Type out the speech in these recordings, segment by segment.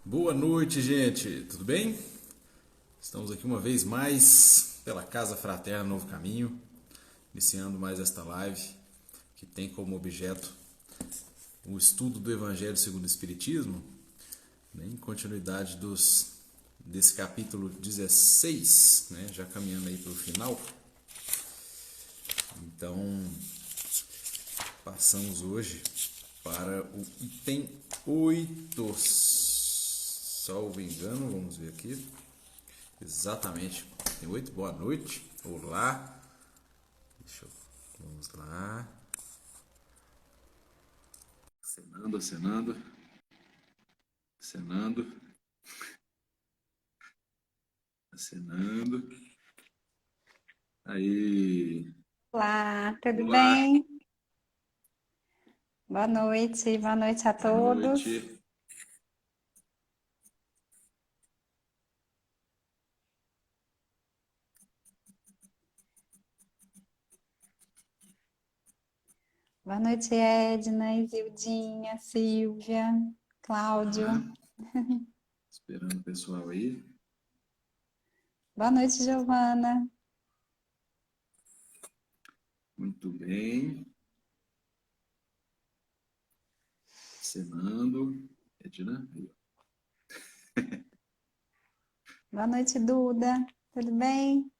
Boa noite, gente. Tudo bem? Estamos aqui uma vez mais pela Casa Fraterna Novo Caminho, iniciando mais esta live que tem como objeto o estudo do Evangelho segundo o Espiritismo, né, em continuidade desse capítulo 16, né, já caminhando aí para o final. Então, passamos hoje para o item 8. Salvo engano, vamos ver aqui. Exatamente. Tem 8. Boa noite. Olá. Vamos lá. Acenando, acenando. Acenando. Acenando. Aí. Olá, tudo Olá. bem? Boa noite a Boa todos. noite. Boa noite, Edna, Isildinha, Silvia, Cláudio. Olá. Esperando o pessoal aí. Boa noite, Giovana. Muito bem. Acenando. Edna. Boa noite, Duda. Tudo bem?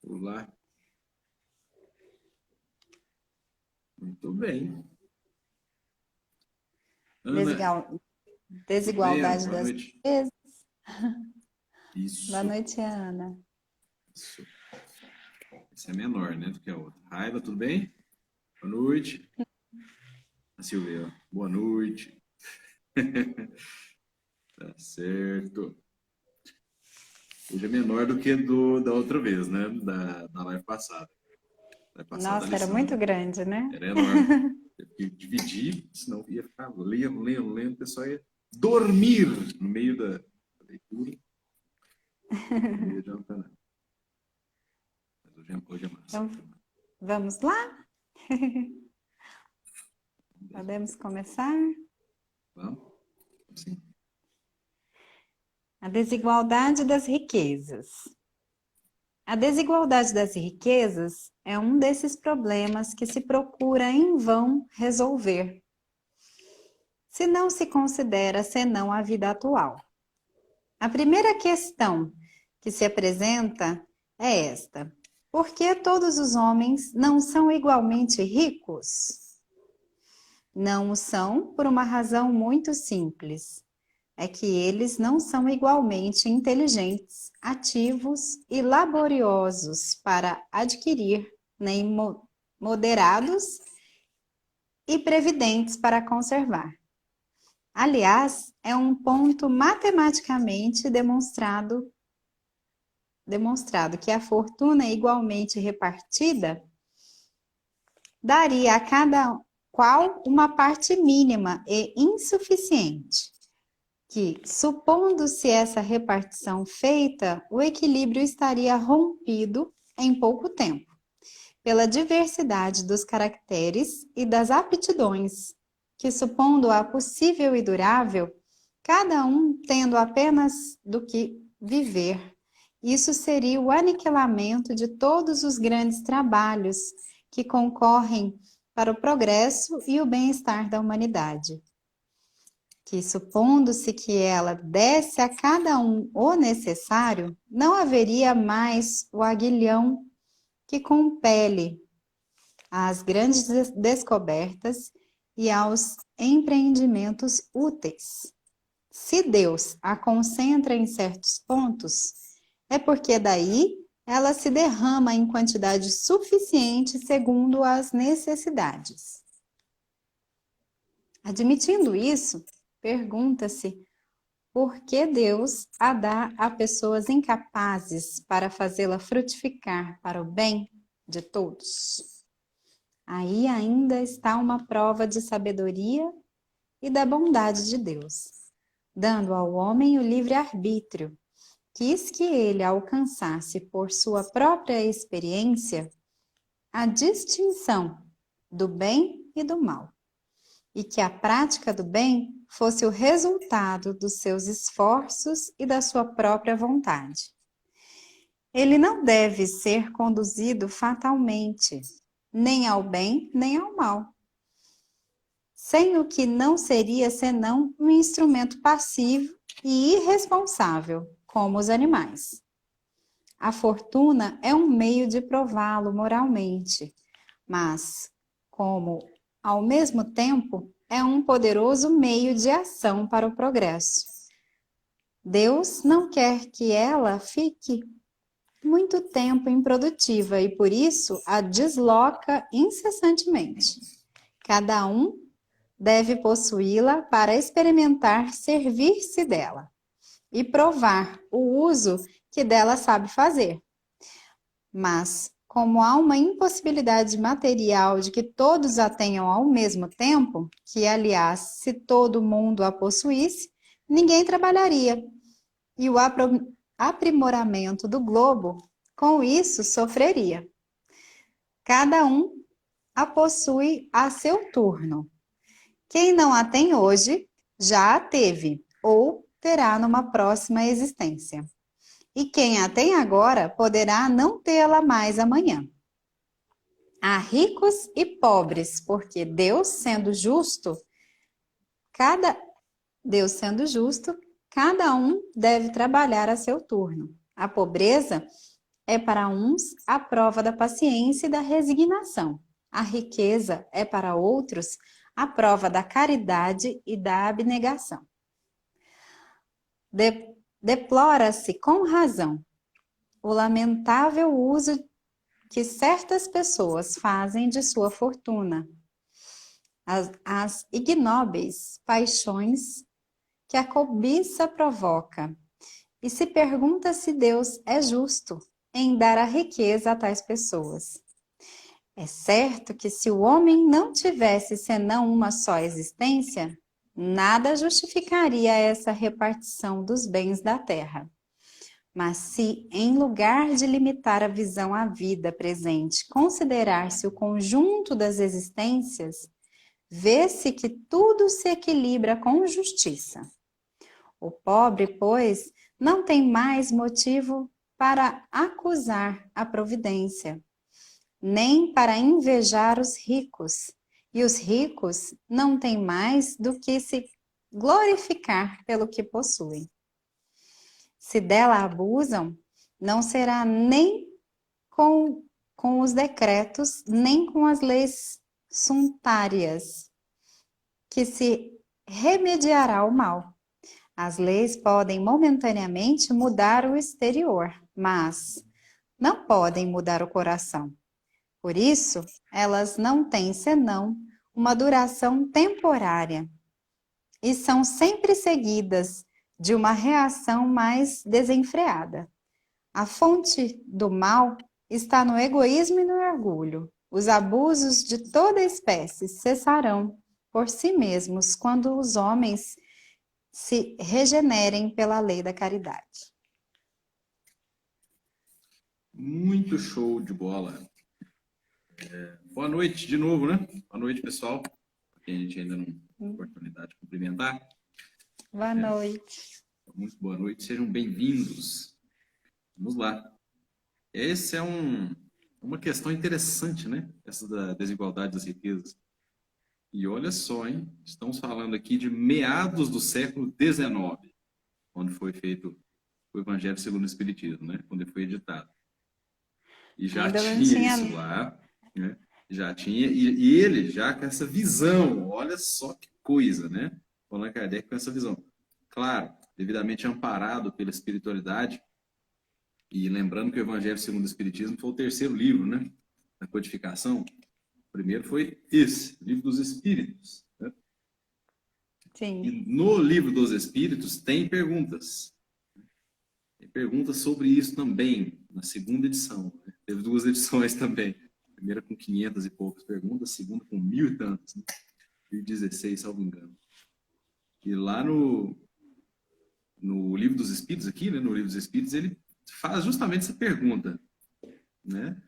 Olá. Muito bem. Ana. Tudo bem, Ana? Desigualdade Boa das noite. riquezas. Boa Isso. noite, Ana. Isso. Esse é menor, né, do que a outra. Raiva, tudo bem? Boa noite. A Silvia, boa noite. Tá certo. Hoje é menor do que da outra vez, né? Da live passada. Live passada a Nossa, era lição muito grande, né? era enorme. Eu tive que dividir, senão ia ficar lendo, o pessoal ia dormir no meio da leitura. Não ia adiantar nada. Mas hoje é massa. Então, vamos lá? Podemos começar? Vamos? Sim. A desigualdade das riquezas. A desigualdade das riquezas é um desses problemas que se procura em vão resolver, se não se considera senão a vida atual. A primeira questão que se apresenta é esta: por que todos os homens não são igualmente ricos? Não o são por uma razão muito simples. É que eles não são igualmente inteligentes, ativos e laboriosos para adquirir, nem moderados e previdentes para conservar. Aliás, é um ponto matematicamente demonstrado que a fortuna igualmente repartida daria a cada qual uma parte mínima e insuficiente, que, supondo-se essa repartição feita, o equilíbrio estaria rompido em pouco tempo, pela diversidade dos caracteres e das aptidões, que, supondo-a possível e durável, cada um tendo apenas do que viver, isso seria o aniquilamento de todos os grandes trabalhos que concorrem para o progresso e o bem-estar da humanidade, que, supondo-se que ela desse a cada um o necessário, não haveria mais o aguilhão que compele às grandes descobertas e aos empreendimentos úteis. Se Deus a concentra em certos pontos, é porque daí ela se derrama em quantidade suficiente segundo as necessidades. Admitindo isso, pergunta-se por que Deus a dá a pessoas incapazes para fazê-la frutificar para o bem de todos. Aí ainda está uma prova de sabedoria e da bondade de Deus, dando ao homem o livre-arbítrio. Quis que ele alcançasse por sua própria experiência a distinção do bem e do mal, e que a prática do bem fosse o resultado dos seus esforços e da sua própria vontade. Ele não deve ser conduzido fatalmente, nem ao bem, nem ao mal, sem o que não seria senão um instrumento passivo e irresponsável, como os animais. A fortuna é um meio de prová-lo moralmente, mas, como, ao mesmo tempo, é um poderoso meio de ação para o progresso. Deus não quer que ela fique muito tempo improdutiva e, por isso, a desloca incessantemente. Cada um deve possuí-la para experimentar servir-se dela e provar o uso que dela sabe fazer. Mas, como há uma impossibilidade material de que todos a tenham ao mesmo tempo, que, aliás, se todo mundo a possuísse, ninguém trabalharia, e o aprimoramento do globo, com isso, sofreria. Cada um a possui a seu turno. Quem não a tem hoje, já a teve, ou terá numa próxima existência. E quem a tem agora, poderá não tê-la mais amanhã. Há ricos e pobres, porque Deus sendo justo, cada um deve trabalhar a seu turno. A pobreza é para uns a prova da paciência e da resignação. A riqueza é para outros a prova da caridade e da abnegação. Deplora-se com razão o lamentável uso que certas pessoas fazem de sua fortuna, as ignóbeis paixões que a cobiça provoca, e se pergunta se Deus é justo em dar a riqueza a tais pessoas. É certo que se o homem não tivesse senão uma só existência, nada justificaria essa repartição dos bens da terra. Mas se, em lugar de limitar a visão à vida presente, considerar-se o conjunto das existências, vê-se que tudo se equilibra com justiça. O pobre, pois, não tem mais motivo para acusar a providência, nem para invejar os ricos, e os ricos não têm mais do que se glorificar pelo que possuem. Se dela abusam, não será nem com os decretos, nem com as leis suntárias, que se remediará o mal. As leis podem momentaneamente mudar o exterior, mas não podem mudar o coração. Por isso, elas não têm senão uma duração temporária e são sempre seguidas de uma reação mais desenfreada. A fonte do mal está no egoísmo e no orgulho. Os abusos de toda espécie cessarão por si mesmos quando os homens se regenerem pela lei da caridade. Muito show de bola. Boa noite de novo, né? Boa noite, pessoal. Porque a gente ainda não tem oportunidade de cumprimentar. Boa noite. Muito boa noite, sejam bem-vindos. Vamos lá. Essa é uma questão interessante, né? Essa da desigualdade das riquezas. E olha só, hein? Estamos falando aqui de meados do século XIX, quando foi feito o Evangelho segundo o Espiritismo, né? Quando ele foi editado. E já tinha isso lá, né? Já tinha, e ele já com essa visão, olha só que coisa, né? Allan Kardec com essa visão. Claro, devidamente amparado pela espiritualidade, e lembrando que o Evangelho segundo o Espiritismo foi o terceiro livro, né? Da codificação. O primeiro foi esse, Livro dos Espíritos. Né? Sim. E no Livro dos Espíritos tem perguntas. Tem perguntas sobre isso também, na segunda edição. Né? Teve 2 edições também. A primeira com 500 e poucas perguntas, a segunda com 1000 e tantas. Né? 1016, salvo engano. E lá no Livro dos Espíritos, aqui, né? No Livro dos Espíritos, ele faz justamente essa pergunta, né?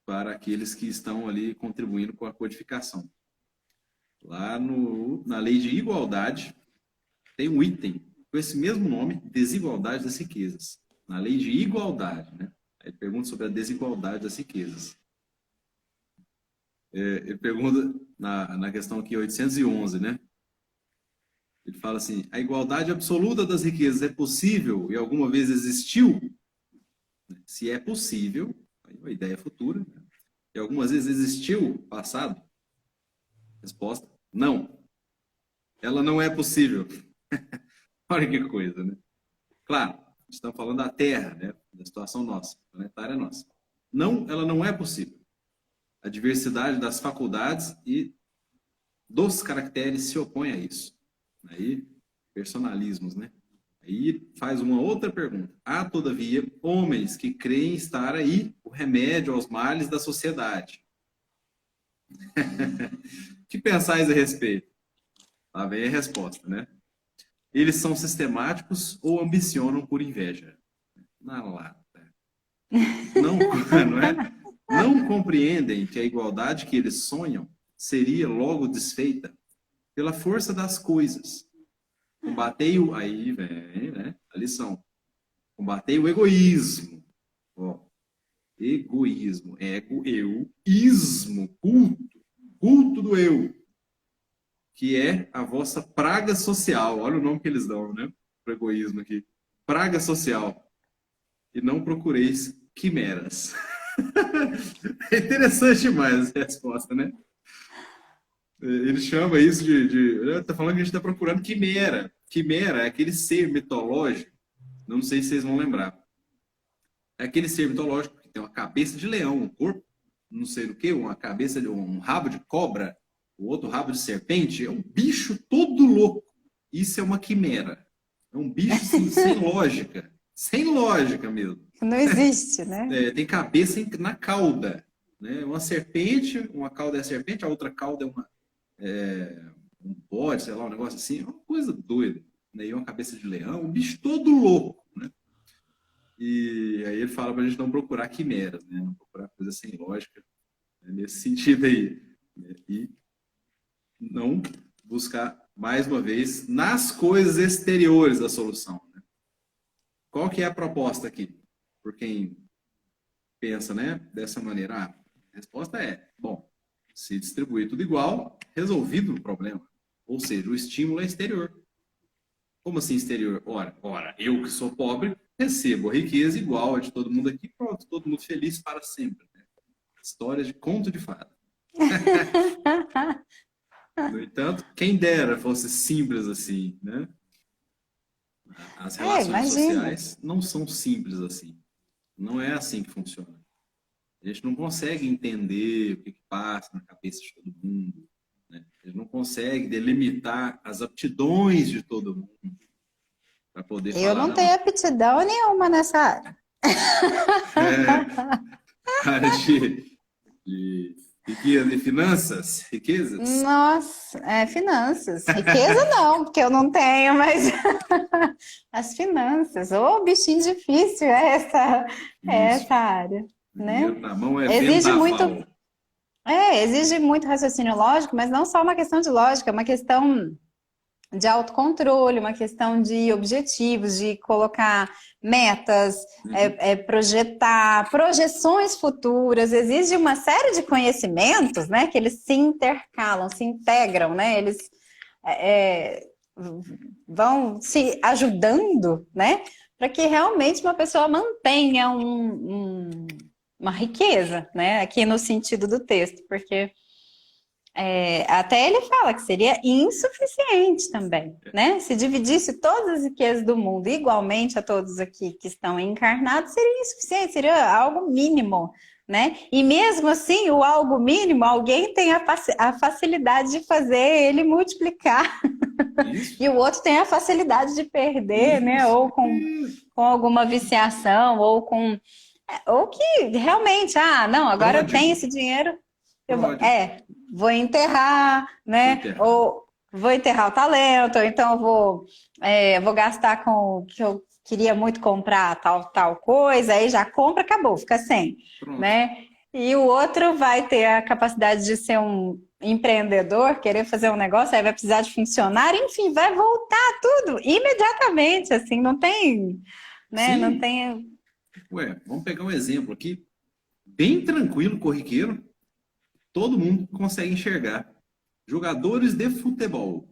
Para aqueles que estão ali contribuindo com a codificação. Lá na lei de igualdade, tem um item com esse mesmo nome, desigualdade das riquezas. Na lei de igualdade, né? Aí pergunta sobre a desigualdade das riquezas. Ele pergunta na questão aqui 811, né? Ele fala assim, a igualdade absoluta das riquezas é possível e alguma vez existiu? Se é possível, aí a ideia futura, né? E algumas vezes existiu passado? Resposta, não. Ela não é possível. Olha que coisa, né? Claro, estamos falando da Terra, né? Da situação nossa, planetária nossa. Não, ela não é possível. A diversidade das faculdades e dos caracteres se opõe a isso. Aí, personalismos, né? Aí faz uma outra pergunta. Há, todavia, homens que creem estar aí o remédio aos males da sociedade. O que pensais a respeito? Lá vem a resposta, né? Eles são sistemáticos ou ambicionam por inveja? Na lata. Não, não é? Não compreendem que a igualdade que eles sonham seria logo desfeita pela força das coisas. Combatei o... Aí vem, né? A lição. Combatei o egoísmo. Ó, egoísmo. Ego, eu. Ismo. Culto. Culto do eu. Que é a vossa praga social. Olha o nome que eles dão, né? Para o egoísmo aqui. Praga social. E não procureis quimeras. É interessante demais essa resposta, né? Ele chama isso Tá falando que a gente está procurando quimera. Quimera é aquele ser mitológico. Não sei se vocês vão lembrar. É aquele ser mitológico que tem uma cabeça de leão, um corpo, não sei do que, uma cabeça de um rabo de cobra, o outro rabo de serpente. É um bicho todo louco. Isso é uma quimera. É um bicho sem lógica. Sem lógica mesmo. Não existe, né? Tem cabeça na cauda. Né? Uma serpente, uma cauda é a serpente, a outra cauda um bode, sei lá, um negócio assim. É uma coisa doida. Né? E uma cabeça de leão, um bicho todo louco. Né? E aí ele fala para a gente não procurar quimeras, né? Não procurar coisas sem lógica, né? Nesse sentido aí. Né? E não buscar, mais uma vez, nas coisas exteriores a solução. Né? Qual que é a proposta aqui? Por quem pensa, né, dessa maneira, a resposta é, bom, se distribuir tudo igual, resolvido o problema. Ou seja, o estímulo é exterior. Como assim exterior? Ora, eu que sou pobre, recebo a riqueza igual a de todo mundo aqui, pronto, todo mundo feliz para sempre. Né? Histórias de conto de fada. No entanto, quem dera fosse simples assim, né? As relações sociais não são simples assim. Não é assim que funciona. A gente não consegue entender o que passa na cabeça de todo mundo. Né? A gente não consegue delimitar as aptidões de todo mundo para poder falar. Eu não tenho aptidão nenhuma nessa área. Área de finanças, riquezas? Nossa, finanças. Riqueza não, porque eu não tenho, mas as finanças. Ô, bichinho difícil essa área. Né? Na mão é exige vendaval. muito, exige muito raciocínio lógico, mas não só uma questão de lógica, é uma questão de autocontrole, uma questão de objetivos, de colocar metas, projetar, projeções futuras, exige uma série de conhecimentos, né, que eles se intercalam, se integram, né, eles vão se ajudando, né, para que realmente uma pessoa mantenha uma riqueza, né, aqui no sentido do texto, porque até ele fala que seria insuficiente também, né? Se dividisse todas as riquezas do mundo igualmente a todos aqui que estão encarnados, seria insuficiente, seria algo mínimo, né? E mesmo assim, o algo mínimo, alguém tem a facilidade de fazer ele multiplicar. E o outro tem a facilidade de perder, né? Ou com alguma viciação, ou que realmente, não, agora eu tenho esse dinheiro, vou enterrar, né? Ou vou enterrar o talento, ou então eu vou gastar com o que eu queria muito comprar tal coisa, aí já compra, acabou, fica sem, né? E o outro vai ter a capacidade de ser um empreendedor querer fazer um negócio, aí vai precisar de funcionário, enfim, vai voltar tudo imediatamente, assim, não tem, né? Não Sim, tem. ué, vamos pegar um exemplo aqui, bem tranquilo, corriqueiro, todo mundo consegue enxergar. Jogadores de futebol.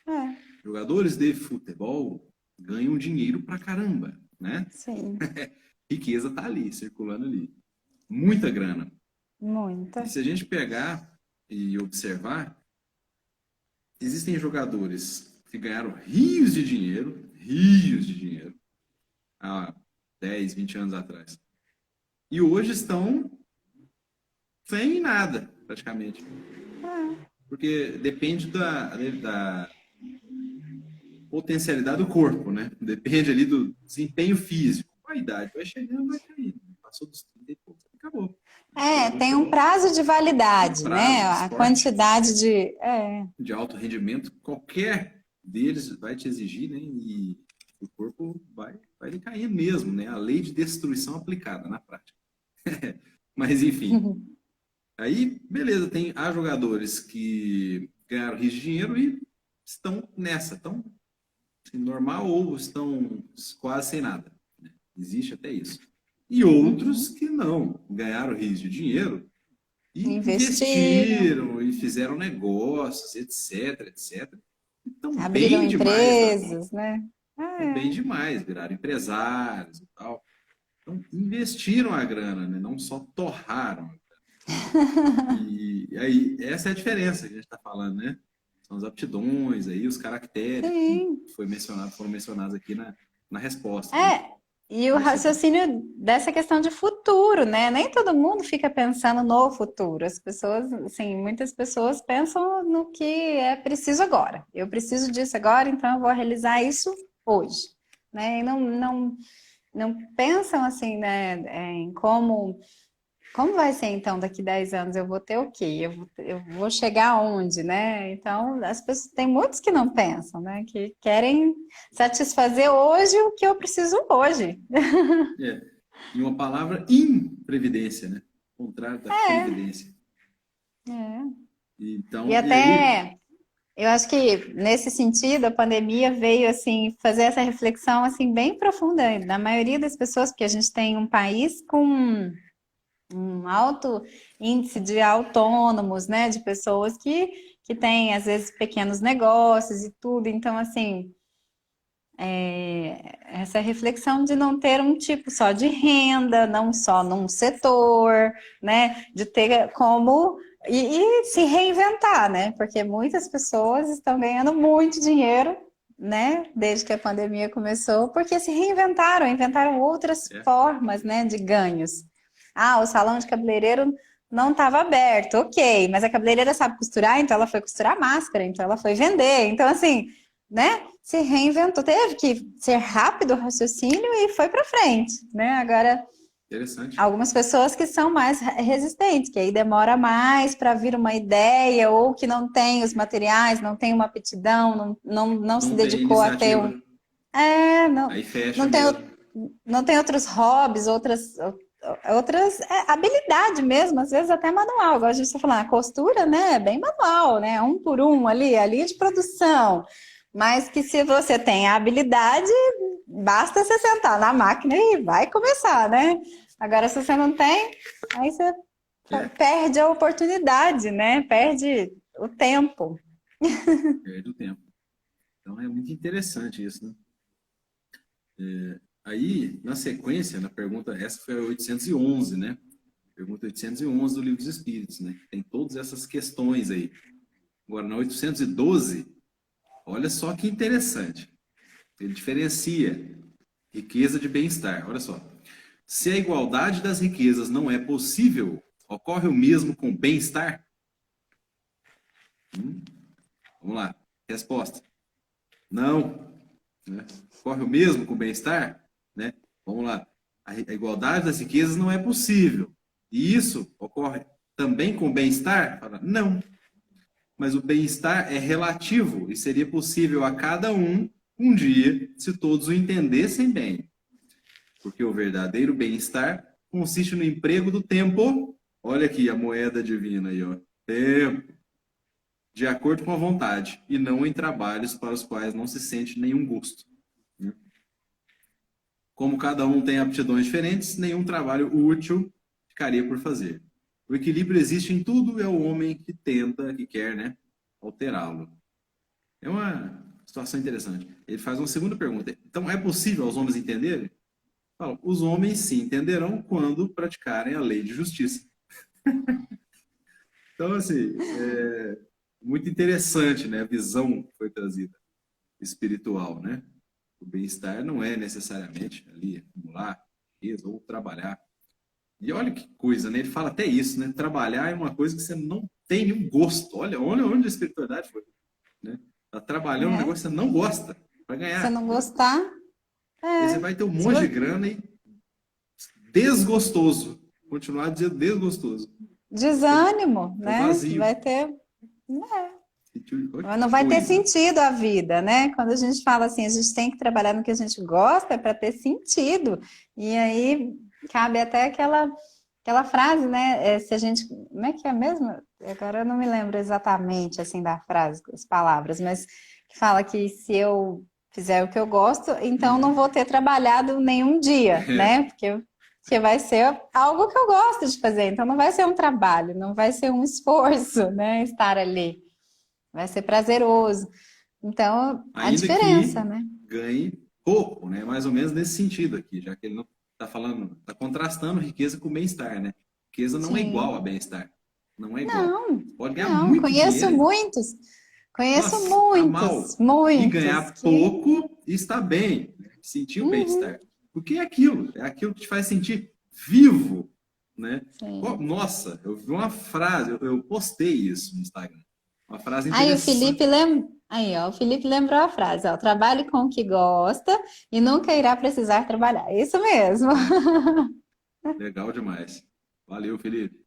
É, Jogadores de futebol ganham dinheiro pra caramba, né? sim, Riqueza tá ali, circulando ali. Muita grana. E muita. se a gente pegar e observar, existem jogadores que ganharam rios de dinheiro, há 10, 20 anos atrás. E hoje estão sem nada, praticamente. É, Porque depende da potencialidade do corpo, né? Depende ali do desempenho físico. A idade vai chegando, vai caindo. Passou dos 30 e poucos, acabou. Jogador de tem um futebol prazo de tem um validade, né? prazo. A Esporte quantidade de. de alto rendimento, qualquer deles vai te exigir, né? E o corpo vai decair mesmo, né? A lei de destruição aplicada na prática. Mas, enfim. Aí, beleza, há jogadores que ganharam rios de dinheiro e estão nessa, estão assim, normal ou estão quase sem nada. Né? Existe até isso. E outros Uhum. que não, ganharam rios de dinheiro e Investiram, investiram e fizeram negócios, etc, etc. Estão abriram bem demais da conta. empresas, né? Estão bem É. demais, viraram empresários e tal. Então, investiram a grana, né? Não só torraram. E aí, essa é a diferença que a gente está falando, né? São as aptidões, aí, os caracteres que Sim. foram mencionados aqui na resposta, né? É, e o Nesse exemplo. raciocínio dessa questão de futuro, né? Nem todo mundo fica pensando no futuro. As pessoas, assim, muitas pessoas pensam no que é preciso agora. Eu preciso disso agora, então eu vou realizar isso hoje, né? E não pensam assim, né, em como vai ser então daqui 10 anos? Eu vou ter o quê? Eu vou chegar aonde, né? Então, as pessoas, tem muitos que não pensam, né? Que querem satisfazer hoje o que eu preciso hoje. É. E uma palavra, imprevidência, né? O contrário da previdência. É. E Então, e aí, até, eu acho que nesse sentido, a pandemia veio assim fazer essa reflexão assim bem profunda na maioria das pessoas, porque a gente tem um país com um alto índice de autônomos, né, de pessoas que têm, às vezes, pequenos negócios e tudo. Então, assim, essa reflexão de não ter um tipo só de renda, não só num setor, né, de ter como. E se reinventar, né? Porque muitas pessoas estão ganhando muito dinheiro, né? Desde que a pandemia começou, porque se reinventaram, inventaram outras é, formas, né, de ganhos. Ah, o salão de cabeleireiro não estava aberto, ok, mas a cabeleireira sabe costurar, então ela foi costurar máscara, então ela foi vender. Então, assim, né? Se reinventou, teve que ser rápido o raciocínio e foi para frente, né? Agora, interessante. algumas pessoas que são mais resistentes, que aí demora mais para vir uma ideia, ou que não tem os materiais, não tem uma aptidão, não se Não tem dedicou a ter iniciativa, um. É, aí fecha não tem, mesmo. não tem outros hobbies, outras habilidade mesmo, às vezes até manual. Agora a gente está falando, a costura, né? É bem manual, né? Um por um ali, a linha de produção. Mas que se você tem a habilidade, basta você sentar na máquina e vai começar, né? Agora, se você não tem, aí você É, perde a oportunidade, né? Perde o tempo. perde o tempo. Então, é muito interessante isso, né? Aí, na sequência, na pergunta, essa foi a 811, né? Pergunta 811 do Livro dos Espíritos, né? Tem todas essas questões aí. Agora, na 812, olha só que interessante. Ele diferencia riqueza de bem-estar. Olha só. Se a igualdade das riquezas não é possível, ocorre o mesmo com bem-estar? Vamos lá. Resposta. Não. Né? Ocorre o mesmo com bem-estar? Né? Vamos lá. A igualdade das riquezas não é possível. E isso ocorre também com bem-estar? Não. Mas o bem-estar é relativo e seria possível a cada um dia se todos o entendessem bem. Porque o verdadeiro bem-estar consiste no emprego do tempo. Olha aqui a moeda divina aí, ó. Tempo. de acordo com a vontade, e não em trabalhos para os quais não se sente nenhum gosto. Né? Como cada um tem aptidões diferentes, nenhum trabalho útil ficaria por fazer. O equilíbrio existe em tudo, é o homem que tenta, que quer, né, alterá-lo. É uma situação interessante. Ele faz uma segunda pergunta. Então, é possível aos homens entenderem? Fala, os homens sim entenderão quando praticarem a lei de justiça. Então, assim, é muito interessante, né, a visão que foi trazida espiritual, né? O bem-estar não é necessariamente ali acumular riqueza ou trabalhar. E olha que coisa, né? Ele fala até isso, né? Trabalhar é uma coisa que você não tem nenhum gosto. Olha onde a espiritualidade foi, né? Tá trabalhando um É. negócio que você não gosta para Se ganhar. não gostar, E aí você é. vai ter um Se monte de go- grana e desgostoso. Continuar dizendo desgostoso. Desânimo, Tá né? vazio. Vai ter. Olha Não que vai ter coisa. sentido a vida, né? Quando a gente fala assim, a gente tem que trabalhar no que a gente gosta para ter sentido. E aí cabe até aquela frase, né? Se a gente, como é que é mesmo? Agora eu não me lembro exatamente assim da frase, as palavras, mas que fala que se eu fizer o que eu gosto, então não vou ter trabalhado nenhum dia, né? Porque vai ser algo que eu gosto de fazer, então não vai ser um trabalho, não vai ser um esforço, né? Estar ali. Vai ser prazeroso. Então, a Ainda diferença, que né? ganhe pouco, né? Mais ou menos nesse sentido aqui, já que ele não está falando, está contrastando riqueza com bem-estar, né? Riqueza não é igual a Sim. bem-estar. Não é igual. Não, Você pode ganhar não, muito dinheiro, conheço nossa, tá muitos, mal. E muitos ganhar que. pouco e estar bem, né? Sentir o Uhum, bem-estar. Porque é aquilo que te faz sentir vivo, né? sim. Nossa, eu vi uma frase, eu postei isso no Instagram. Uma frase Aí o Felipe interessante. Aí, ó, o Felipe lembrou a frase, ó, trabalhe com o que gosta e nunca irá precisar trabalhar. Isso mesmo. É, legal demais. Valeu, Felipe.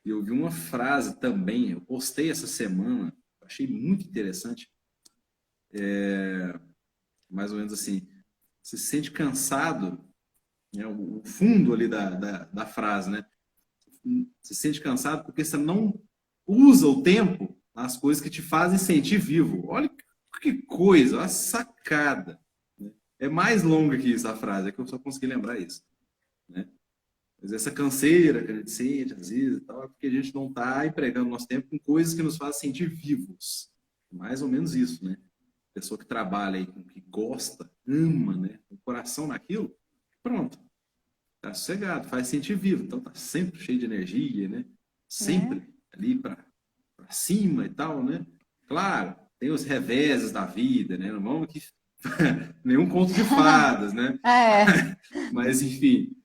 Eu vi uma frase também, eu postei essa semana, achei muito interessante, mais ou menos assim, você se sente cansado, né, o fundo ali da frase, né? Você se sente cansado porque você não usa o tempo nas coisas que te fazem sentir vivo. Olha que coisa, uma sacada. Né? É mais longa que isso a frase, é que eu só consegui lembrar isso. Né? Mas essa canseira que a gente sente, às vezes, e tal, é porque a gente não está empregando nosso tempo com coisas que nos fazem sentir vivos. Mais ou menos isso, né? Pessoa que trabalha aí com o que gosta, ama, né? O coração naquilo, pronto. Tá sossegado, faz sentir vivo. Então tá sempre cheio de energia, né? É, Sempre ali para cima e tal, né? Claro, tem os reveses da vida, né? Não vamos aqui nenhum conto de fadas, né? é, Mas enfim,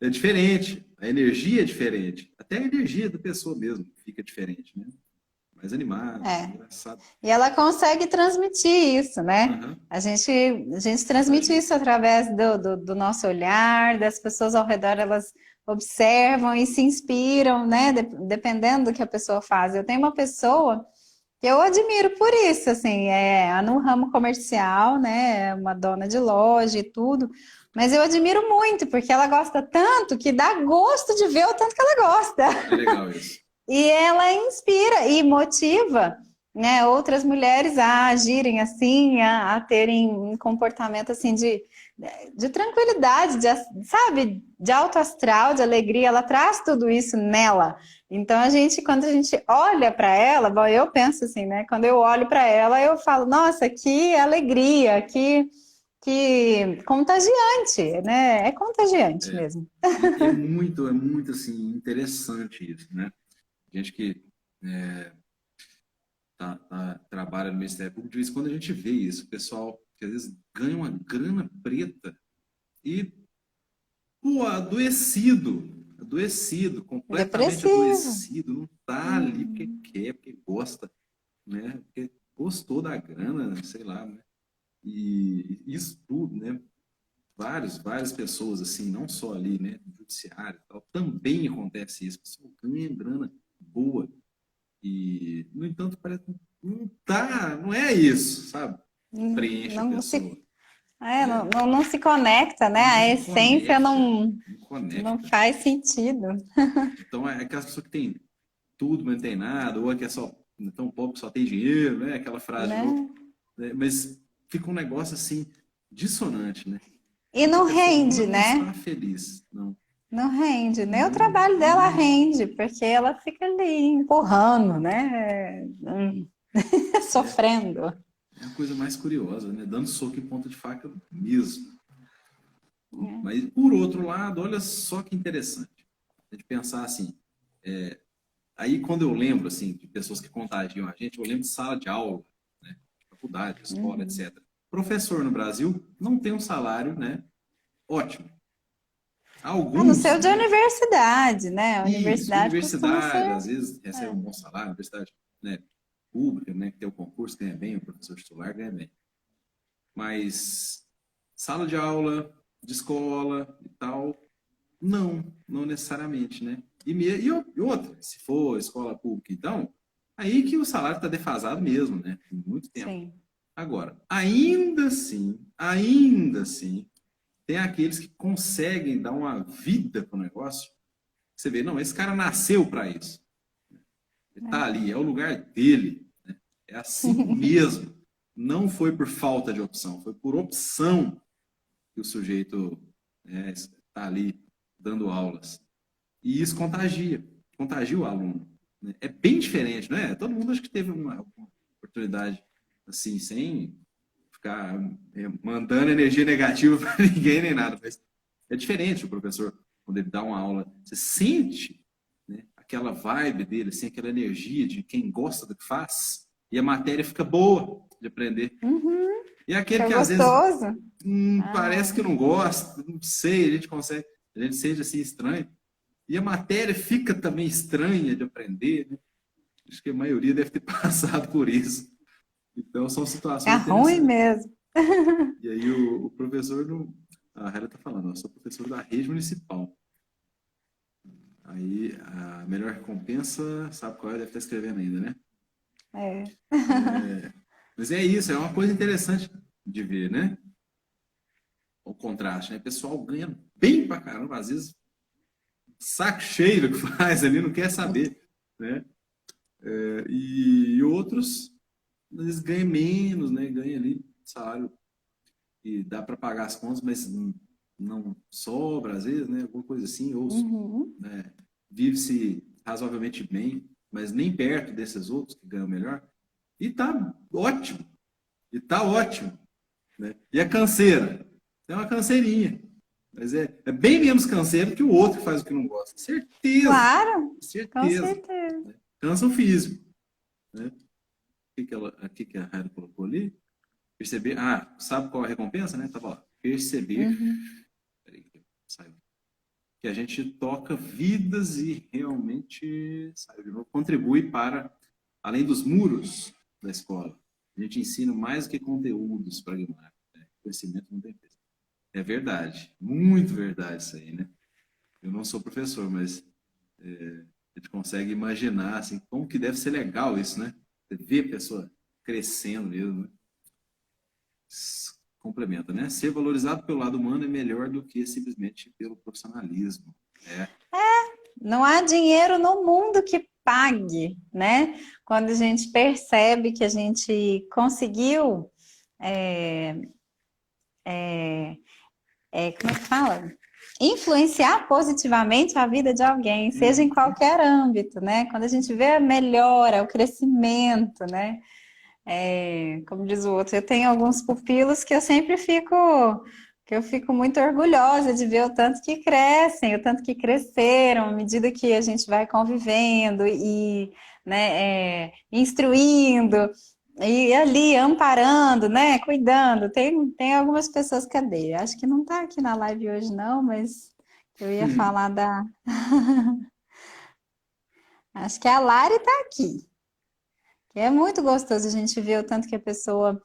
é diferente. A energia é diferente. Até a energia da pessoa mesmo fica diferente, né? Mais animado, mais é. engraçado. E ela consegue transmitir isso, né? Aham, A gente transmite contagia. isso através do nosso olhar, das pessoas ao redor, elas observam e se inspiram, né? Dependendo do que a pessoa faz. Eu tenho uma pessoa que eu admiro por isso, assim, no ramo comercial, né? É uma dona de loja e tudo. Mas eu admiro muito, porque ela gosta tanto que dá gosto de ver o tanto que ela gosta. É legal isso. E ela inspira e motiva, né, outras mulheres a agirem assim, a terem um comportamento assim de tranquilidade, sabe, de alto astral, de alegria. Ela traz tudo isso nela. Então quando a gente olha para ela, bom, eu penso assim, né? Quando eu olho para ela, eu falo, nossa, que alegria, que contagiante, né? É contagiante É, mesmo. é muito assim interessante isso, né? Gente que trabalha no Ministério Público, de vez em quando a gente vê isso, o pessoal que às vezes ganha uma grana preta e, pô, adoecido, completamente Depressivo. adoecido, não tá ali porque quer, porque gosta, né? Porque gostou da grana, né? Sei lá, né? E isso tudo, né? Várias pessoas, assim, não só ali, né, no judiciário e tal, também acontece isso, o pessoal ganha grana boa, e, no entanto, parece que não tá, não é isso, sabe? Preenche a Não pessoa. se, não se conecta, né? A Não essência conecta, não, não não conecta. faz sentido. Então, é aquelas pessoas que têm tudo, mas não tem nada, ou é que é só tão pobre que só tem dinheiro, né? Aquela frase de novo, né? né? Mas fica um negócio assim dissonante, né? E A não pessoa rende, não está né? feliz, não. Não rende, nem o Não, trabalho dela não. rende, porque ela fica ali empurrando, né? É, Sofrendo. é a coisa mais curiosa, né? Dando soco em ponta de faca mesmo. Mas, por outro lado, olha só que interessante. A gente pensar assim, aí quando eu lembro, assim, de pessoas que contagiam a gente, eu lembro de sala de aula, né? Faculdade, escola, Uhum. etc. Professor no Brasil não tem um salário, né? Ótimo. A não Alguns, ser o de né? universidade, né? A Isso, universidade costuma universidade, ser. às vezes recebe um bom salário, universidade, né, pública, né, que tem o concurso, ganha bem, o professor titular ganha bem. Mas sala de aula, de escola e tal, não necessariamente, né? E outra, se for escola pública, então, aí que o salário está defasado mesmo, né? Tem muito tempo. Sim. Agora, ainda assim, tem aqueles que conseguem dar uma vida para o negócio. Você vê, não, esse cara nasceu para isso. Ele está ali, é o lugar dele. Né? É assim mesmo. Não foi por falta de opção, foi por opção que o sujeito está ali dando aulas. E isso contagia o aluno. Né? É bem diferente, não é? Todo mundo acho que teve uma oportunidade assim, sem ficar mandando energia negativa para ninguém nem nada, mas é diferente o professor quando ele dá uma aula, você sente, né, aquela vibe dele, assim, aquela energia de quem gosta do que faz, e a matéria fica boa de aprender. Uhum. E aquele Fica que às vezes gostoso. Ah, parece que não gosta, não sei, a gente sente assim estranho. E a matéria fica também estranha de aprender, né? Acho que a maioria deve ter passado por isso. Então são é situações ruim interessantes. mesmo. E aí o professor, a Hera está falando, eu sou professor da rede municipal. Aí a melhor recompensa, sabe qual é? Deve estar escrevendo ainda, né? É. Mas é isso, é uma coisa interessante de ver, né? O contraste, né? O pessoal ganha bem pra caramba, às vezes saco cheio do que faz ali, não quer saber, né? E outros, às vezes ganham menos, né? Ganha ali salário e dá para pagar as contas, mas não sobra, às vezes, né? Alguma coisa assim, ou Uhum. né, vive-se razoavelmente bem, mas nem perto desses outros que ganham melhor. E tá ótimo. E tá ótimo. Né? E é canseira. É uma canseirinha. Mas é bem menos canseiro que o outro que faz o que não gosta. Certeza. Claro, com Certeza. certeza. Né? Cansa o físico. Né? O que a Raira colocou ali? Perceber. Ah, sabe qual é a recompensa, né? Tá bom. Perceber. Uhum. Peraí, saiu. Que a gente toca vidas e realmente sabe, contribui para, além dos muros da escola, a gente ensina mais do que conteúdos pragmáticos. Né? Conhecimento não tem preço. É verdade, muito verdade isso aí, né? Eu não sou professor, mas a gente consegue imaginar assim, como que deve ser legal isso, né? Você vê a pessoa crescendo mesmo, né? Complementa, né? Ser valorizado pelo lado humano é melhor do que simplesmente pelo profissionalismo. É. Não há dinheiro no mundo que pague, né? Quando a gente percebe que a gente conseguiu, é, como é que fala? Influenciar positivamente a vida de alguém, seja em Uhum. qualquer âmbito, né? Quando a gente vê a melhora, o crescimento, né? Como diz o outro, eu tenho alguns pupilos que eu fico muito orgulhosa de ver o tanto que crescem, o tanto que cresceram, à medida que a gente vai convivendo e, né, instruindo e ali amparando, né, cuidando. Tem algumas pessoas, cadê? Acho que não está aqui na live hoje não, mas eu ia falar da, acho que a Lari está aqui. É muito gostoso a gente ver o tanto que a pessoa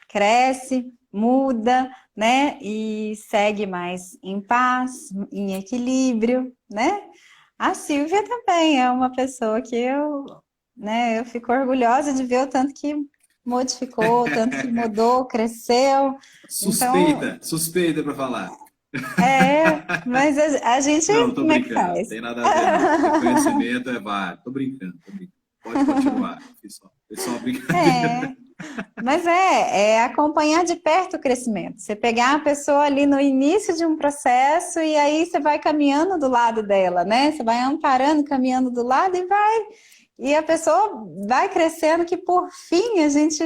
cresce, muda, né? E segue mais em paz, em equilíbrio, né? A Silvia também é uma pessoa que eu fico orgulhosa de ver o tanto que modificou, o tanto que mudou, cresceu. Então, Suspeita para falar. Mas a gente, Não, tô como é que brincando, faz? tem nada a ver não. Reconhecimento é válido. Tô brincando, tô brincando. Pode continuar. Foi só uma É, brincadeira. mas é acompanhar de perto o crescimento. Você pegar a pessoa ali no início de um processo e aí você vai caminhando do lado dela, né? Você vai amparando, caminhando do lado e vai. E a pessoa vai crescendo que por fim a gente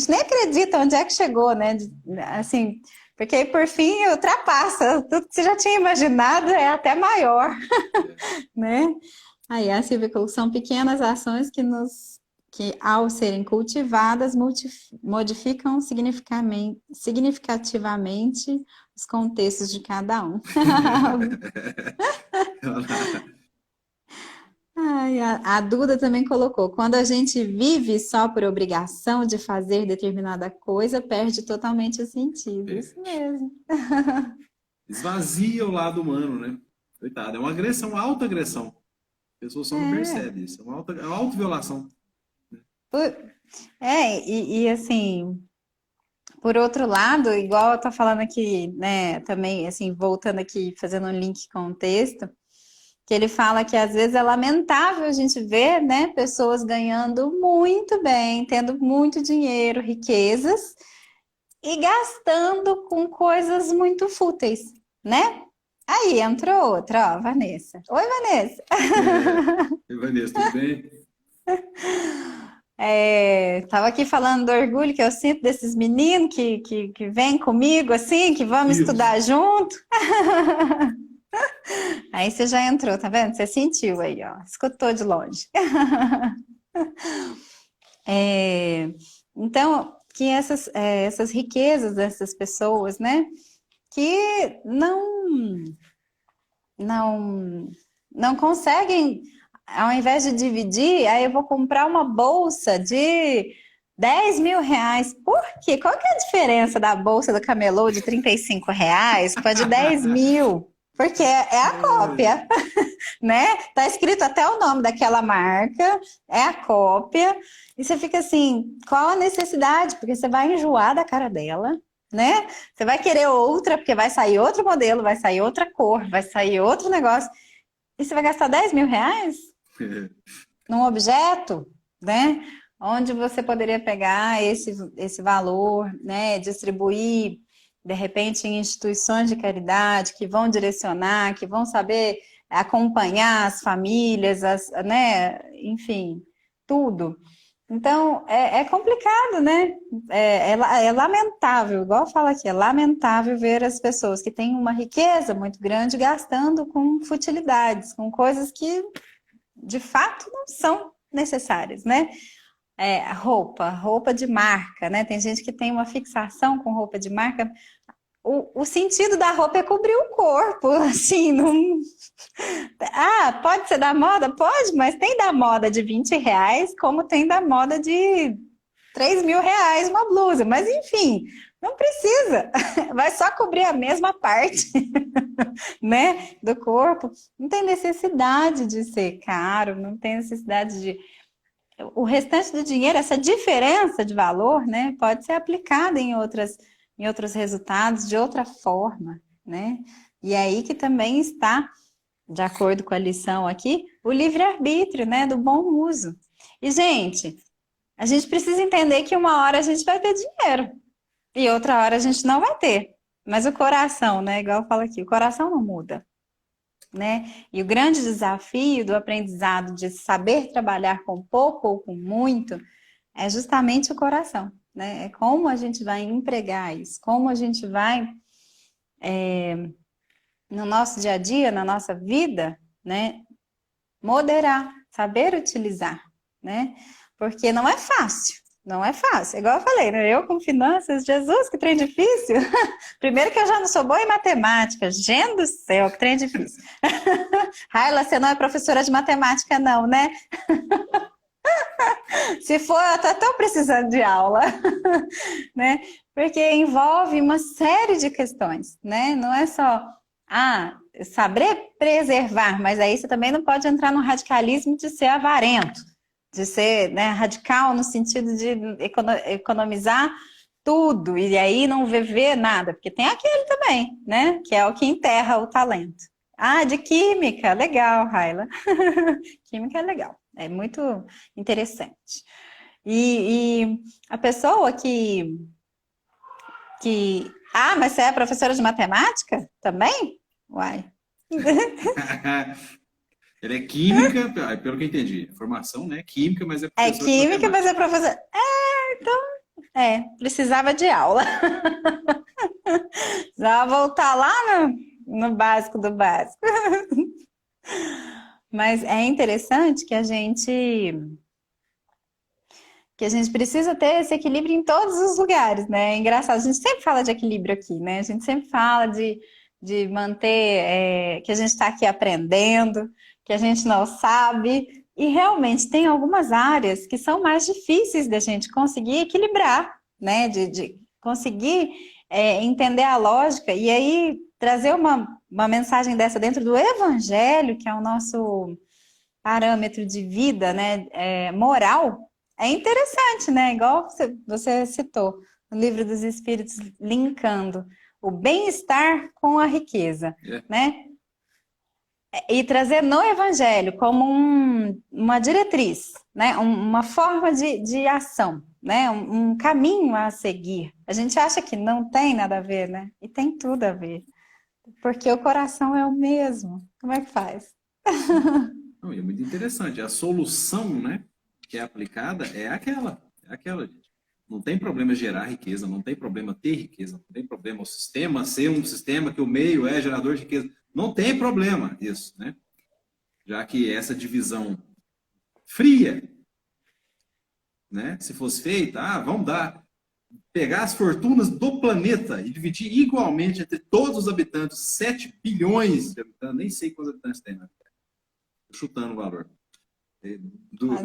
nem acredita onde é que chegou, né? Assim, porque aí por fim ultrapassa tudo que você já tinha imaginado, é até maior, né? Aí a Silvia são pequenas ações que ao serem cultivadas, modificam significativamente os contextos de cada um. Ai, a Duda também colocou: quando a gente vive só por obrigação de fazer determinada coisa, perde totalmente o sentido. Isso mesmo. Esvazia o lado humano, né? Coitado, é uma agressão, uma autoagressão. A pessoa só não É, percebe isso. É uma autoviolação. e assim, por outro lado, igual eu tô falando aqui, né, também, assim, voltando aqui, fazendo um link com o texto, que ele fala que às vezes é lamentável a gente ver, né, pessoas ganhando muito bem, tendo muito dinheiro, riquezas, e gastando com coisas muito fúteis, né? Aí entrou outra, ó, Vanessa. Oi, Vanessa. E Vanessa, tudo bem? Tava aqui falando do orgulho que eu sinto desses meninos que vêm comigo, assim, que vamos Isso. estudar junto. Aí você já entrou, tá vendo? Você sentiu aí, ó, escutou de longe. É, então, que essas riquezas dessas pessoas, né, que não, não conseguem, ao invés de dividir, aí eu vou comprar uma bolsa de R$ 10.000. Por quê? Qual que é a diferença da bolsa do camelô de R$ 35 para de 10.000? Porque é a É, cópia, né? Tá escrito até o nome daquela marca, é a cópia, e você fica assim, qual a necessidade? Porque você vai enjoar da cara dela, né? Você vai querer outra, porque vai sair outro modelo, vai sair outra cor, vai sair outro negócio, e você vai gastar R$ 10.000 num objeto, né? Onde você poderia pegar esse valor, né? Distribuir, de repente, em instituições de caridade que vão direcionar, que vão saber acompanhar as famílias, né? Enfim, tudo. Então, é complicado, né? É lamentável, igual fala aqui, é lamentável ver as pessoas que têm uma riqueza muito grande gastando com futilidades, com coisas que de fato não são necessárias, né? Roupa de marca, né? Tem gente que tem uma fixação com roupa de marca. O sentido da roupa é cobrir o corpo, assim, não. Ah, pode ser da moda? Pode, mas tem da moda de R$ 20, como tem da moda de R$ 3.000 uma blusa. Mas enfim, não precisa. Vai só cobrir a mesma parte, né, do corpo. Não tem necessidade de ser caro, não tem necessidade de. O restante do dinheiro, essa diferença de valor, né, pode ser aplicada em outros resultados de outra forma, né? E aí que também está, de acordo com a lição aqui, o livre-arbítrio, né, do bom uso. E, gente, a gente precisa entender que uma hora a gente vai ter dinheiro e outra hora a gente não vai ter. Mas o coração, né, igual eu falo aqui, o coração não muda, né? E o grande desafio do aprendizado de saber trabalhar com pouco ou com muito é justamente o coração, né? É como a gente vai empregar isso, como a gente vai, no nosso dia a dia, na nossa vida, né, moderar, saber utilizar, né? Porque não é fácil, não é fácil. Igual eu falei, né? Eu com finanças, Jesus, que trem difícil. Primeiro que eu já não sou boa em matemática, gente do céu, que trem difícil. Raila, você não é professora de matemática não, né? Se for, eu tô tão precisando de aula, né? Porque envolve uma série de questões, né? Não é só, saber preservar, mas aí você também não pode entrar no radicalismo de ser avarento, de ser, né, radical no sentido de economizar tudo e aí não vê nada, porque tem aquele também, né? Que é o que enterra o talento. Ah, de química, legal, Raila. Química é legal, é muito interessante. E a pessoa Ah, mas você é professora de matemática também? Uai. Ela é química, pelo que eu entendi. Formação, né? Química, mas é É professora de química, mas matemática. é professora. Precisava de aula. Já voltar lá no básico do básico. Mas é interessante que a gente precisa ter esse equilíbrio em todos os lugares, né? É engraçado, a gente sempre fala de equilíbrio aqui, né? A gente sempre fala de manter, que a gente está aqui aprendendo, que a gente não sabe, e realmente tem algumas áreas que são mais difíceis da gente conseguir equilibrar, né? De conseguir entender a lógica, e aí trazer uma mensagem dessa dentro do Evangelho, que é o nosso parâmetro de vida, né? Moral, é interessante, né? Igual você citou, no Livro dos Espíritos, linkando o bem-estar com a riqueza, É. né? E trazer no Evangelho como uma diretriz, né? Uma forma de ação, né? Um caminho a seguir. A gente acha que não tem nada a ver, né? E tem tudo a ver, porque o coração é o mesmo. Como é que faz? Não, e é muito interessante. A solução, né, que é aplicada é aquela, gente. Não tem problema gerar riqueza, não tem problema ter riqueza, não tem problema o sistema ser um sistema que o meio é gerador de riqueza. Não tem problema isso, né? Já que essa divisão fria, né, se fosse feita, vamos pegar as fortunas do planeta e dividir igualmente entre todos os habitantes, 7 bilhões de habitantes, nem sei quantos habitantes tem, né? Chutando o valor,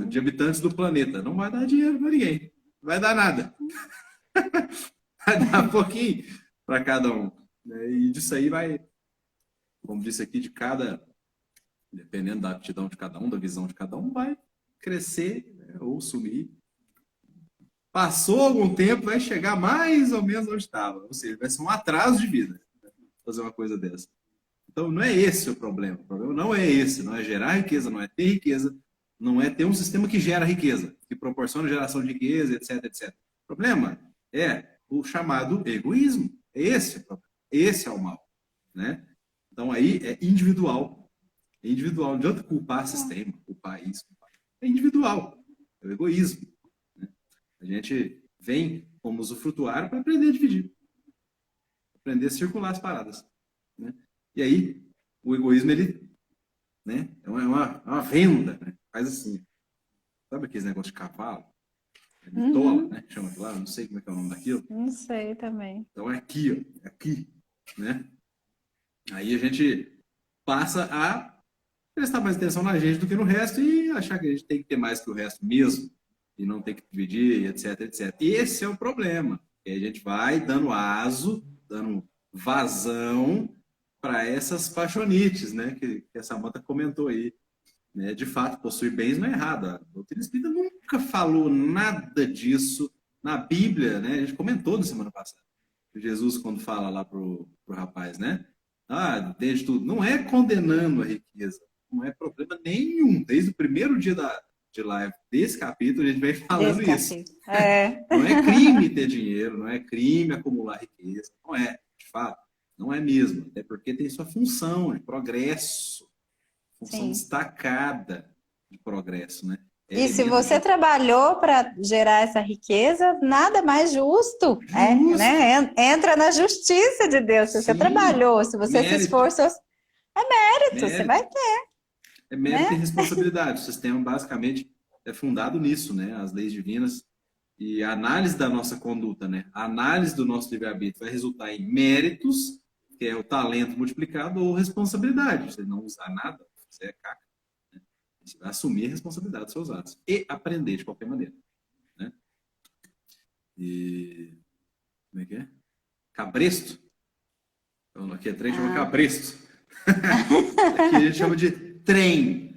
de habitantes do planeta. Não vai dar dinheiro para ninguém. Não vai dar nada. Vai dar pouquinho para cada um. E disso aí vai, como disse aqui, dependendo da aptidão de cada um, da visão de cada um, vai crescer, né, ou sumir. Passou algum tempo, vai chegar mais ou menos onde estava. Ou seja, vai ser um atraso de vida fazer uma coisa dessa. Então, não é esse o problema. O problema não é esse. Não é gerar riqueza, não é ter riqueza, não é ter um sistema que gera riqueza, que proporciona geração de riqueza, etc, etc. O problema é o chamado egoísmo. Esse é o problema. Esse é o mal, né? Então, aí é individual. É individual. Não adianta culpar o sistema, culpar isso. É individual. É o egoísmo. Né? A gente vem como usufrutuário para aprender a dividir. Aprender a circular as paradas. Né? E aí, o egoísmo, ele, né, é uma venda, né? Faz assim. Sabe aqueles negócios de cavalo? É bitola, né? Chama aquilo lá, não sei como é que é o nome daquilo. Não sei também. Então é aqui, ó. É aqui, né? Aí a gente passa a prestar mais atenção na gente do que no resto e achar que a gente tem que ter mais que o resto mesmo. E não tem que dividir, etc, etc. Esse é o problema. E a gente vai dando aso, dando vazão para essas paixonites, né? Que a Samantha comentou aí. Né? De fato, possuir bens não é errado. A doutrina espírita nunca falou nada disso na Bíblia, né? A gente comentou na semana passada. Jesus, quando fala lá pro rapaz, né? Desde tudo. Não é condenando a riqueza. Não é problema nenhum. Desde o primeiro dia de live desse capítulo, a gente vem falando isso. Não é crime ter dinheiro, não é crime acumular riqueza. Não é, de fato. Não é mesmo. Até porque tem sua função de progresso. Função destacada de progresso, né? E se você trabalhou para gerar essa riqueza, nada mais justo, né? Entra na justiça de Deus. Se você trabalhou, se você se esforçou, é mérito, você vai ter. É mérito e responsabilidade. O sistema basicamente é fundado nisso, né? As leis divinas e a análise da nossa conduta, né? A análise do nosso livre-arbítrio vai resultar em méritos, que é o talento multiplicado, ou responsabilidade. Você não usar nada, você é caca. Né? Você vai assumir a responsabilidade dos seus atos e aprender de qualquer maneira. Né? E como é que é? Cabresto. Então, aqui é trem, chama cabresto. Aqui a gente chama de trem.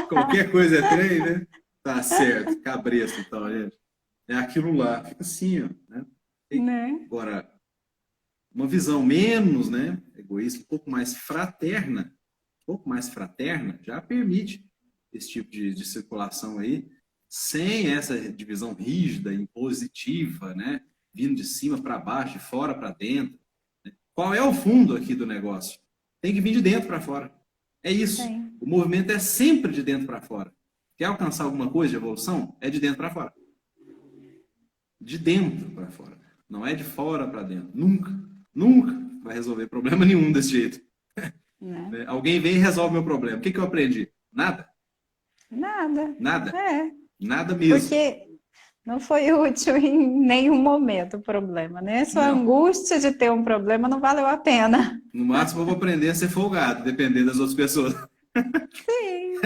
Qualquer coisa é trem, né? Tá certo. Cabresto, então, gente. é aquilo lá. Fica assim, ó, né? Né? Agora, uma visão menos, né, egoísta, um pouco mais fraterna, já permite esse tipo de circulação aí, sem essa divisão rígida, impositiva, né, vindo de cima para baixo, de fora para dentro. Né? Qual é o fundo aqui do negócio? Tem que vir de dentro para fora. É isso. Sim. O movimento é sempre de dentro para fora. Quer alcançar alguma coisa de evolução? É de dentro para fora. De dentro para fora. Não é de fora para dentro. Nunca, nunca vai resolver problema nenhum desse jeito. Né? Alguém vem e resolve meu problema. O que eu aprendi? Nada. Nada. Nada. É. Nada mesmo. Porque não foi útil em nenhum momento o problema, né? Sua Não. angústia de ter um problema não valeu a pena. No máximo eu vou aprender a ser folgado, dependendo das outras pessoas. Sim.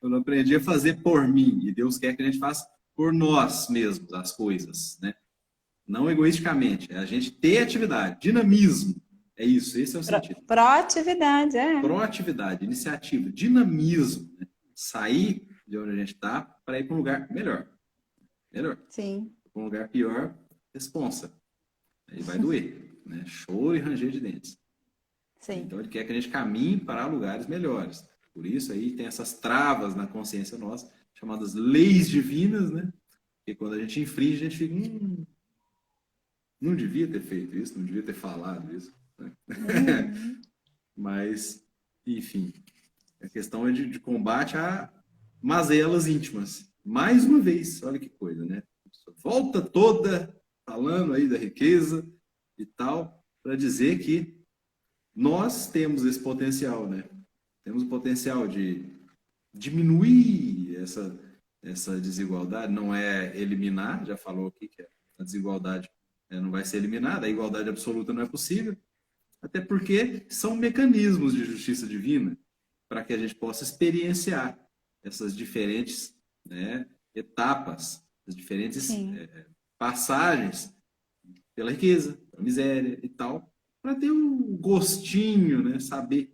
Eu não aprendi a fazer por mim. E Deus quer que a gente faça por nós mesmos as coisas, né? Não egoisticamente. É a gente ter atividade, dinamismo. É isso, esse é o sentido. Proatividade, é. Proatividade, iniciativa, dinamismo. Né? Sair de onde a gente está para ir para um lugar melhor. Melhor. Sim. Para um lugar pior, responsa. Aí vai doer. Né? Choro e ranger de dentes. Sim. Então ele quer que a gente caminhe para lugares melhores. Por isso aí tem essas travas na consciência nossa, chamadas leis divinas, né? Porque quando a gente infringe, a gente fica, não devia ter feito isso, não devia ter falado isso. Né? Mas, enfim, a questão é de combate a mazelas íntimas. Mais uma vez, olha que coisa, né? Volta toda falando aí da riqueza e tal, para dizer que nós temos esse potencial, né? Temos o potencial de diminuir essa desigualdade, não é eliminar, já falou aqui que a desigualdade não vai ser eliminada, a igualdade absoluta não é possível, até porque são mecanismos de justiça divina para que a gente possa experienciar essas diferentes, né, etapas, as diferentes passagens pela riqueza, pela miséria e tal, para ter um gostinho, né, saber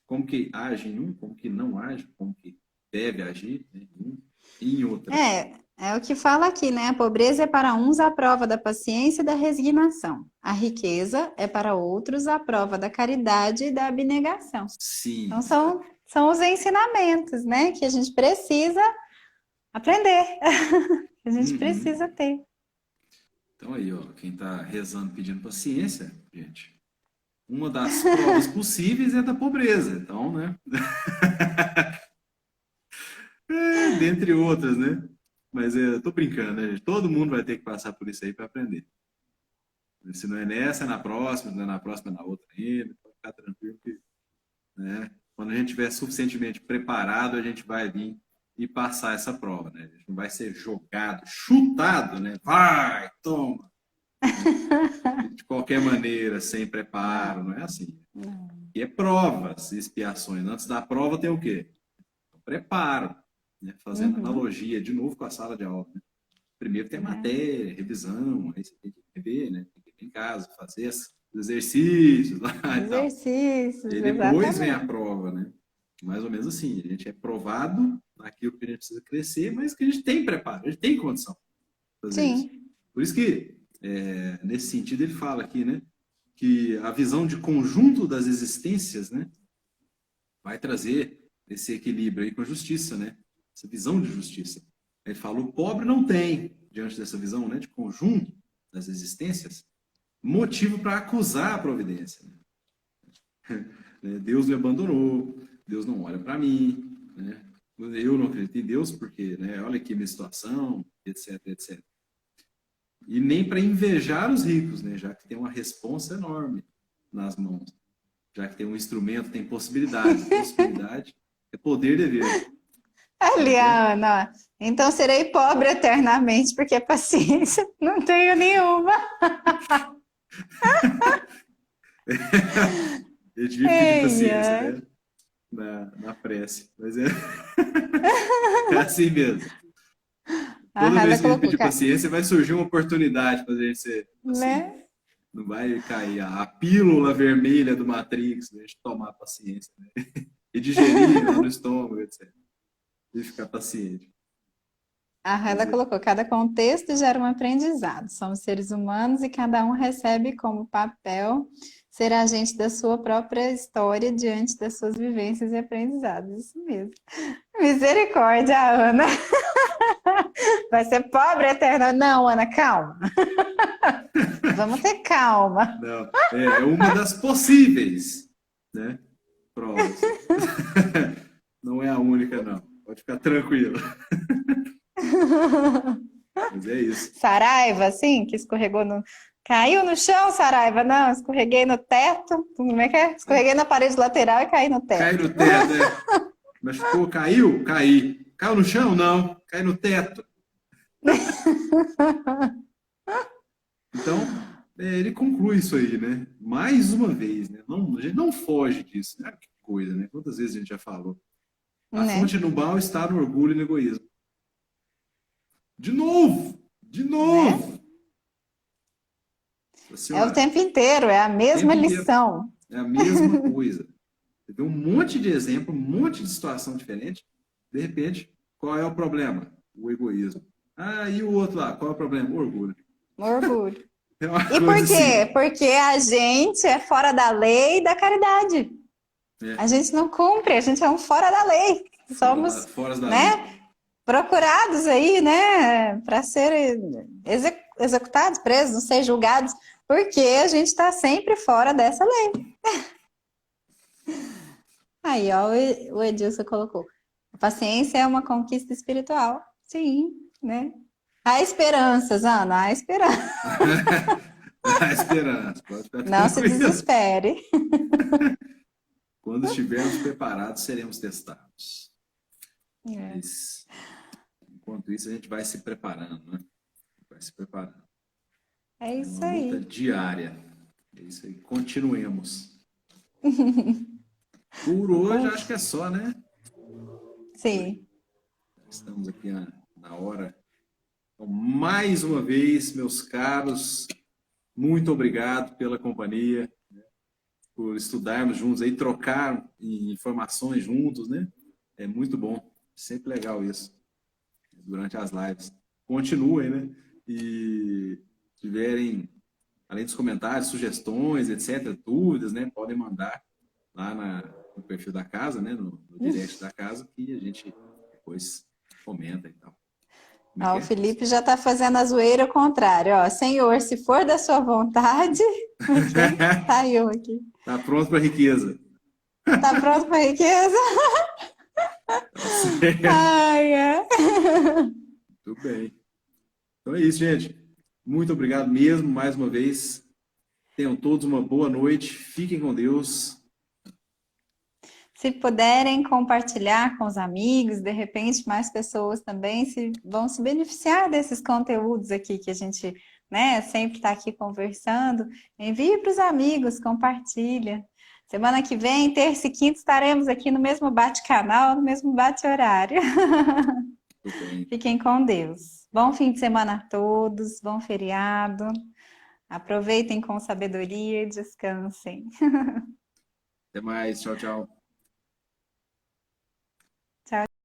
como que age em um, como que não age, como que deve agir, né, em um e em outro. É o que fala aqui, né? A pobreza é para uns a prova da paciência e da resignação. A riqueza é para outros a prova da caridade e da abnegação. Sim. Então são os ensinamentos, né? Que a gente precisa aprender, que a gente precisa ter. Então aí, ó, quem está rezando pedindo paciência, gente, uma das provas possíveis é da pobreza, então, né? Dentre outras, né? Mas eu tô brincando, né, gente? Todo mundo vai ter que passar por isso aí para aprender. Se não é nessa, é na próxima, se não é na próxima, é na outra ainda. Pode ficar tranquilo que, né? Quando a gente estiver suficientemente preparado, a gente vai vir e passar essa prova, né? A gente não vai ser jogado, chutado, né? Vai, toma! De qualquer maneira, sem preparo, não é assim. E é provas, expiações. Antes da prova tem o quê? O preparo, né? Fazendo analogia de novo com a sala de aula. Né? Primeiro tem a matéria, revisão, aí você tem que rever, né? Tem que ir em casa, fazer os exercícios lá e tal. E depois vem a prova, né? Mais ou menos assim, a gente é provado naquilo que a gente precisa crescer, mas que a gente tem preparo, a gente tem condição de fazer isso. Por isso que, nesse sentido, ele fala aqui, né? Que a visão de conjunto das existências, né? Vai trazer esse equilíbrio aí com a justiça, né? Essa visão de justiça. Ele fala, o pobre não tem, diante dessa visão, né? De conjunto das existências, motivo para acusar a providência. Né? Deus me abandonou, Deus não olha para mim, né? Eu não acredito em Deus porque, né, olha aqui a minha situação, etc, etc. E nem para invejar os ricos, né, já que tem uma responsa enorme nas mãos, já que tem um instrumento, tem possibilidade. Possibilidade é poder dever. Eliana, então serei pobre eternamente, porque paciência não tenho nenhuma. A gente vive pedir paciência, né? Na prece. Mas é assim mesmo. Toda vez que a gente pedir paciência, vai surgir uma oportunidade para a gente ser assim. Né? Não vai cair a pílula vermelha do Matrix, a gente tomar paciência, né? E digerir no estômago, etc. E ficar paciente. Ela Mas colocou, cada contexto gera um aprendizado. Somos seres humanos e cada um recebe como papel ser agente da sua própria história diante das suas vivências e aprendizados. Isso mesmo. Misericórdia, Ana. Vai ser pobre eterna. Não, Ana, calma. Vamos ter calma. não, é uma das possíveis, né? Provas. Não é a única, não. Pode ficar tranquilo. Mas é isso. Saraiva, assim, que escorregou no. Caiu no chão, Saraiva? Não, escorreguei no teto. Como é que é? Escorreguei na parede lateral e caí no Cai teto. no teto, né? Machucou, caiu? Caí. Caiu no chão? Não. Cai no teto. Então, ele conclui isso aí, né? Mais uma vez, né? Não, a gente não foge disso. Né? Que coisa, né? Quantas vezes a gente já falou? A Né? fonte do mal está no orgulho e no egoísmo. De novo! De Né? novo! Assim, É o ó, tempo inteiro, é a o mesma tempo inteiro lição. é a mesma coisa. Você vê um monte de exemplo, um monte de situação diferente. De repente, qual é o problema? O egoísmo. Ah, e o outro lá? Qual é o problema? O orgulho. Orgulho. É uma E coisa por quê? assim. Porque a gente é fora da lei da caridade. A É, gente não cumpre, a gente é um fora da lei. Somos, fora da lei. né, procurados aí, né, para ser executados, presos, não sei, julgados, porque a gente está sempre fora dessa lei. Aí, ó, o Edilson colocou. A paciência é uma conquista espiritual. Sim, né? Há esperanças, Ana, há esperança. Dá esperança, pode ficar Não se tranquilo. desespere. Quando estivermos preparados, seremos testados. É, Mas, enquanto isso, a gente vai se preparando, né? Vai se preparando. é É isso uma luta aí. diária. É isso aí. Continuemos. Por hoje, acho que é só, né? Sim. Estamos aqui na hora. Então, mais uma vez, meus caros, muito obrigado pela companhia, por estudarmos juntos aí, trocar informações juntos, né? É muito bom. Sempre legal isso. Durante as lives. Continuem, né? E tiverem, além dos comentários, sugestões, etc., dúvidas, né? Podem mandar lá no perfil da casa, né? No direct da casa, que a gente depois comenta e tal. Como é Ó, que o é? Felipe já está fazendo a zoeira ao contrário. Ó, Senhor, se for da sua vontade, como é que é? Saiu aqui. Tá pronto para riqueza. Tá pronto para riqueza? Tá certo. Ai, é. Tudo bem. Então é isso, gente. Muito obrigado mesmo, mais uma vez. Tenham todos uma boa noite. Fiquem com Deus. Se puderem compartilhar com os amigos, de repente mais pessoas também vão se beneficiar desses conteúdos aqui que a gente, né, sempre está aqui conversando. Envie para os amigos, compartilha. Semana que vem, terça e quinta, estaremos aqui no mesmo bate-canal, no mesmo bate-horário. Tudo bem. Fiquem com Deus. Bom fim de semana a todos, bom feriado. Aproveitem com sabedoria e descansem. Até mais. Tchau, tchau.